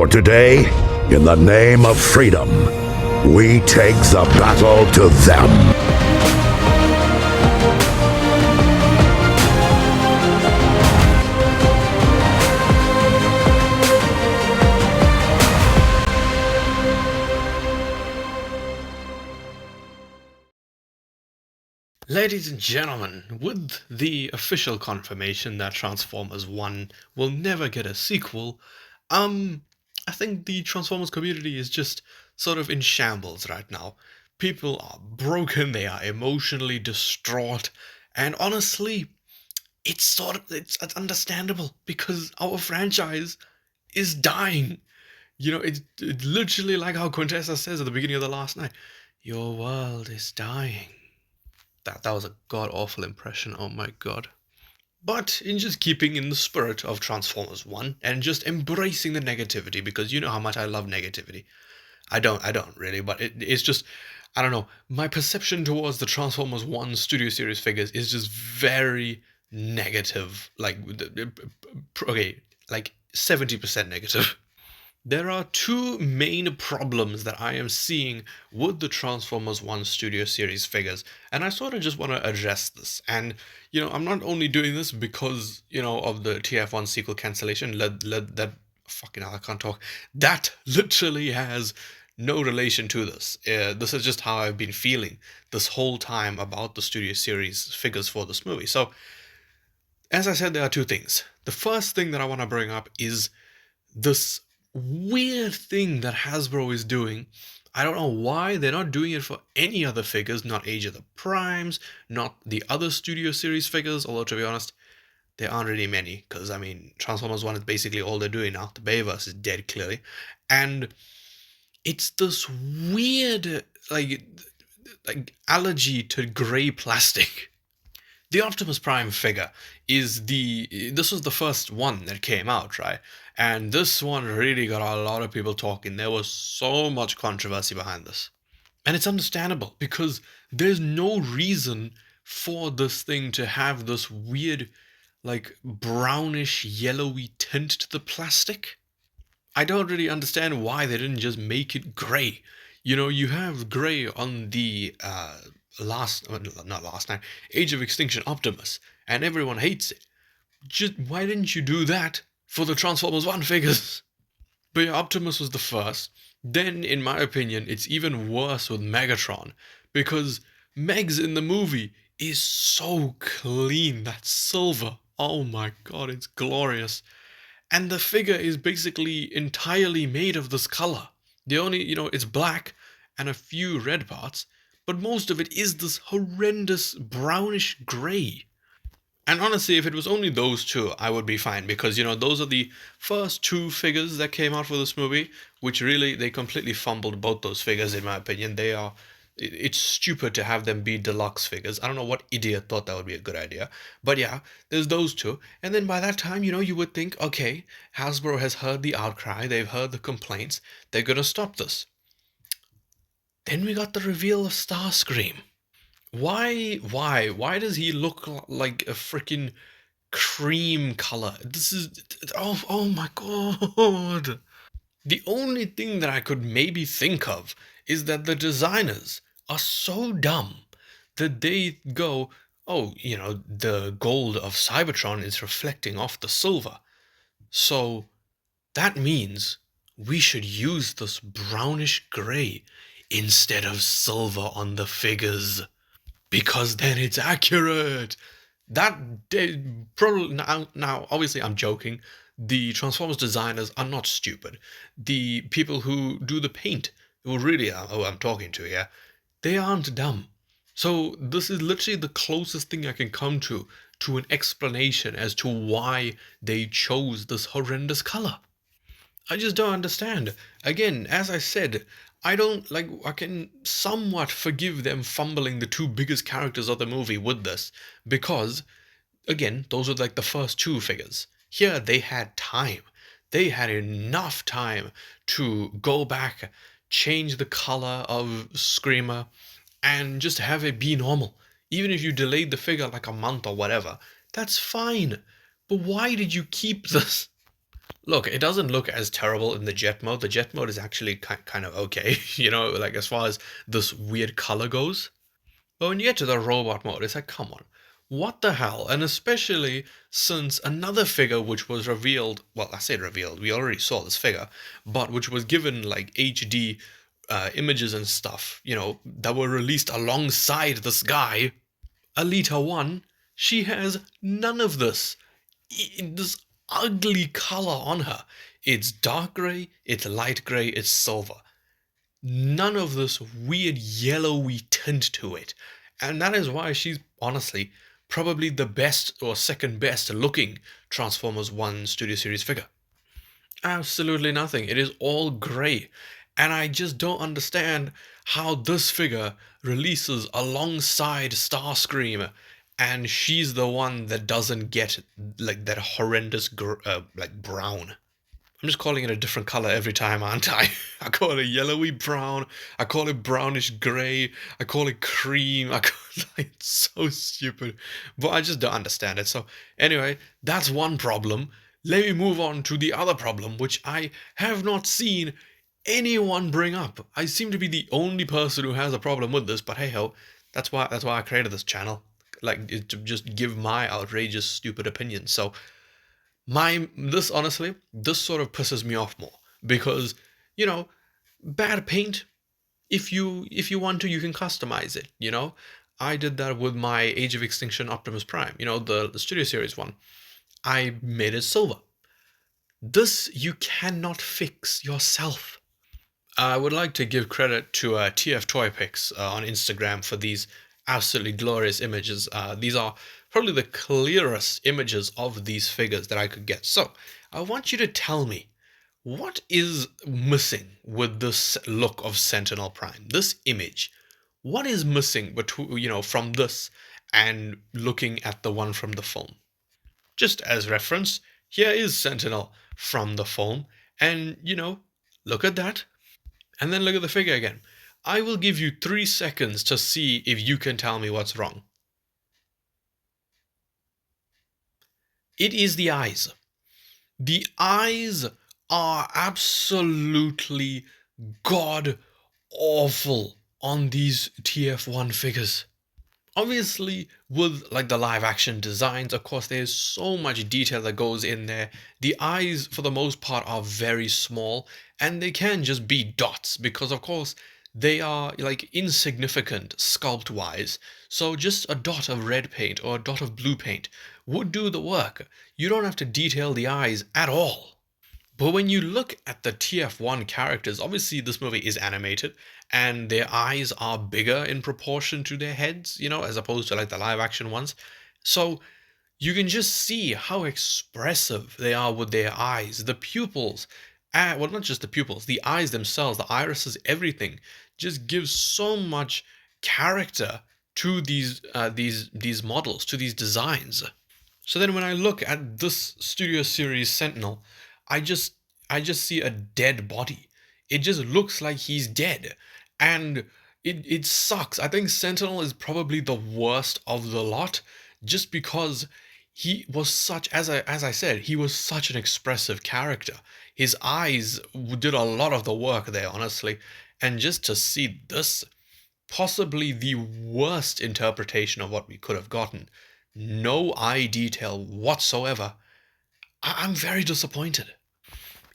For today, in the name of freedom, we take the battle to them. Ladies and gentlemen, with the official confirmation that Transformers 1 will never get a sequel, I think the Transformers community is just sort of in shambles right now. People are broken, they are emotionally distraught, and honestly, it's understandable because our franchise is dying. It's literally like how Quintessa says at the beginning of the last night, your world is dying. That was a god awful impression. Oh my god. But in just keeping in the spirit of Transformers 1 and just embracing the negativity, because you know how much I love negativity. I don't really, but it's just, I don't know. My perception towards the Transformers 1 Studio Series figures is just very negative. Okay, like 70% negative. There are two main problems that I am seeing with the Transformers 1 Studio Series figures, and I sort of just want to address this. And, I'm not only doing this because, of the TF1 sequel cancellation, that fucking hell, I can't talk. That literally has no relation to this. This is just how I've been feeling this whole time about the Studio Series figures for this movie. So, as I said, there are two things. The first thing that I want to bring up is this weird thing that Hasbro is doing. I don't know why they're not doing it for any other figures, not Age of the Primes, not the other Studio Series figures, although to be honest, there aren't really many, because I mean, Transformers 1 is basically all they're doing now. The Bayverse is dead, clearly. And it's this weird, like allergy to grey plastic. The Optimus Prime figure this was the first one that came out, right? And this one really got a lot of people talking. There was so much controversy behind this. And it's understandable because there's no reason for this thing to have this weird, like brownish, yellowy tint to the plastic. I don't really understand why they didn't just make it gray. You have gray on the not last night, Age of Extinction Optimus, and everyone hates it. Just why didn't you do that for the Transformers 1 figures? But yeah, Optimus was the first. Then, in my opinion, it's even worse with Megatron, because Megs in the movie is so clean. That silver. Oh my god, it's glorious. And the figure is basically entirely made of this color. The only, it's black and a few red parts, but most of it is this horrendous brownish gray. And honestly, if it was only those two, I would be fine because, those are the first two figures that came out for this movie, which really, they completely fumbled both those figures, in my opinion. It's stupid to have them be deluxe figures. I don't know what idiot thought that would be a good idea. But yeah, there's those two. And then by that time, you would think, okay, Hasbro has heard the outcry, they've heard the complaints, they're gonna stop this. Then we got the reveal of Starscream. Why does he look like a freaking cream color? This is, oh my god. The only thing that I could maybe think of is that the designers are so dumb that they go, oh, the gold of Cybertron is reflecting off the silver. So that means we should use this brownish gray instead of silver on the figures. Because then it's accurate. Probably now, obviously, I'm joking. The Transformers designers are not stupid. The people who do the paint, who really are who I'm talking to here, they aren't dumb. So this is literally the closest thing I can come to an explanation as to why they chose this horrendous color. I just don't understand. Again, as I said, I can somewhat forgive them fumbling the two biggest characters of the movie with this because, again, those are like the first two figures. Here they had time. They had enough time to go back, change the color of Screamer, and just have it be normal. Even if you delayed the figure like a month or whatever, that's fine. But why did you keep this? Look, it doesn't look as terrible in the jet mode. The jet mode is actually kind of okay, like as far as this weird color goes. But when you get to the robot mode, it's like, come on, what the hell? And especially since another figure which was revealed, well, I say revealed, we already saw this figure, but which was given like HD images and stuff, that were released alongside this guy, Alita 1, she has none of this. This ugly color on her. It's dark gray, it's light gray, it's silver. None of this weird yellowy tint to it. And that is why she's honestly probably the best or second best looking Transformers 1 Studio Series figure. Absolutely nothing. It is all gray. And I just don't understand how this figure releases alongside Starscream and she's the one that doesn't get like that horrendous like brown. I'm just calling it a different color every time, aren't I? I call it yellowy brown. I call it brownish gray. I call it cream. It's so stupid, but I just don't understand it. So anyway, that's one problem. Let me move on to the other problem, which I have not seen anyone bring up. I seem to be the only person who has a problem with this, but hey ho, that's why I created this channel, like to just give my outrageous, stupid opinion. So this honestly, this sort of pisses me off more because, you know, bad paint. If you want to, you can customize it. I did that with my Age of Extinction Optimus Prime. The Studio Series one. I made it silver. This you cannot fix yourself. I would like to give credit to TF Toy Pics on Instagram for these absolutely glorious images. These are probably the clearest images of these figures that I could get. So I want you to tell me, what is missing with this look of Sentinel Prime? This image, what is missing between from this and looking at the one from the film? Just as reference, here is Sentinel from the film, and look at that. And then look at the figure again. I will give you 3 seconds to see if you can tell me what's wrong. It is the eyes. The eyes are absolutely god awful on these TF1 figures. Obviously, with like the live action designs, of course, there's so much detail that goes in there. The eyes, for the most part, are very small and they can just be dots because, of course, they are like insignificant sculpt wise. So, just a dot of red paint or a dot of blue paint would do the work. You don't have to detail the eyes at all. But when you look at the TF1 characters, obviously this movie is animated and their eyes are bigger in proportion to their heads, as opposed to like the live action ones. So you can just see how expressive they are with their eyes. The pupils, well, not just the pupils, the eyes themselves, the irises, everything just gives so much character to these models, to these designs. So then when I look at this Studio Series Sentinel, I just see a dead body. It just looks like he's dead. And it sucks. I think Sentinel is probably the worst of the lot just because he was such, as I said, he was such an expressive character. His eyes did a lot of the work there, honestly. And just to see this, possibly the worst interpretation of what we could have gotten, no eye detail whatsoever, I'm very disappointed.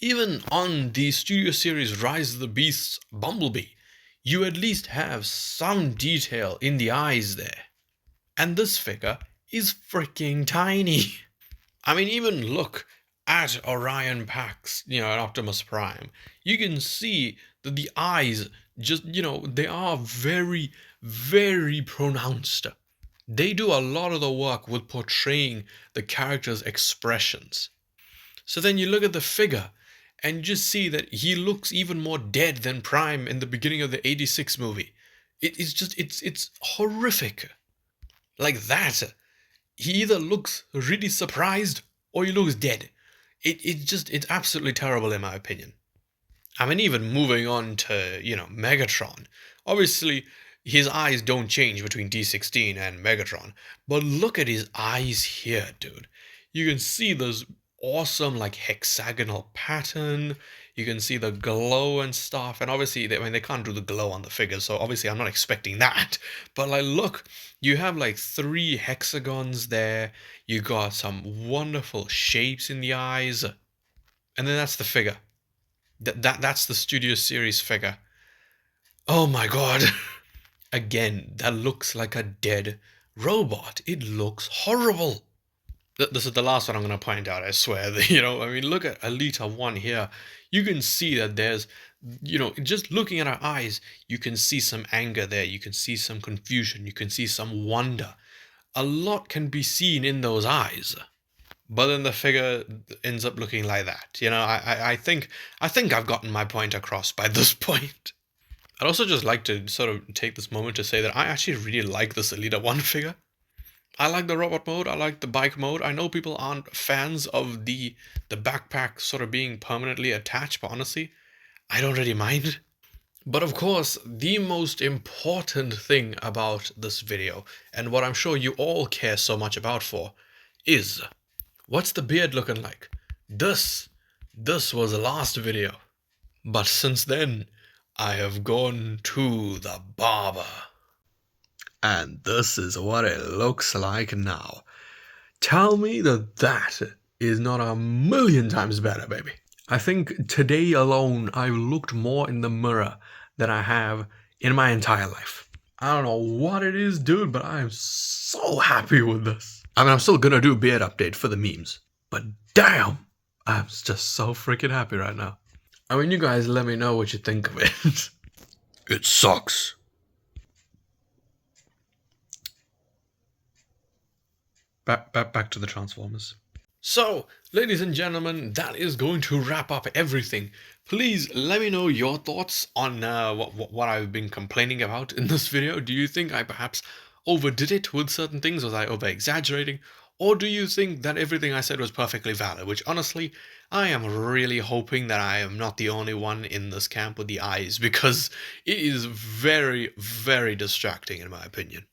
Even on the Studio Series Rise of the Beasts Bumblebee, you at least have some detail in the eyes there. And this figure is freaking tiny. I mean, even look at Orion Pax, an Optimus Prime. You can see that the eyes just, they are very, very pronounced. They do a lot of the work with portraying the character's expressions. So then you look at the figure and you just see that he looks even more dead than Prime in the beginning of the 86 movie. It's horrific. Like that. He either looks really surprised or he looks dead. It's absolutely terrible in my opinion. I mean, even moving on to, Megatron. Obviously, his eyes don't change between D16 and Megatron. But look at his eyes here, dude. You can see those awesome like hexagonal pattern. You can see the glow and stuff, and obviously they can't do the glow on the figure, so obviously I'm not expecting that. But like, look, you have like 3 hexagons there. You got some wonderful shapes in the eyes, and then that's the figure. That's the Studio Series figure. Oh my god. Again, that looks like a dead robot. It looks horrible. This is the last one I'm going to point out, I swear. I mean, look at Alita 1 here. You can see that there's, just looking at her eyes, you can see some anger there. You can see some confusion. You can see some wonder. A lot can be seen in those eyes. But then the figure ends up looking like that. I think I've gotten my point across by this point. I'd also just like to sort of take this moment to say that I actually really like this Alita 1 figure. I like the robot mode, I like the bike mode. I know people aren't fans of the backpack sort of being permanently attached, but honestly, I don't really mind. But of course, the most important thing about this video, and what I'm sure you all care so much about for, is what's the beard looking like? This was the last video. But since then, I have gone to the barber. And this is what it looks like now. Tell me that is not a million times better, baby. I think today alone I've looked more in the mirror than I have in my entire life. I don't know what it is, dude, but I am so happy with this. I mean, I'm still gonna do a beard update for the memes, but damn, I'm just so freaking happy right now. I mean, you guys let me know what you think of it. It sucks. Back to the Transformers. So, ladies and gentlemen, that is going to wrap up everything. Please let me know your thoughts on what I've been complaining about in this video. Do you think I perhaps overdid it with certain things? Was I over-exaggerating? Or do you think that everything I said was perfectly valid? Which, honestly, I am really hoping that I am not the only one in this camp with the eyes, because it is very, very distracting in my opinion.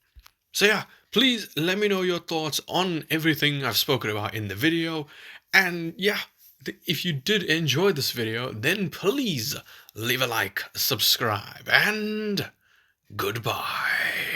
So yeah, please let me know your thoughts on everything I've spoken about in the video. And yeah, if you did enjoy this video, then please leave a like, subscribe, and goodbye.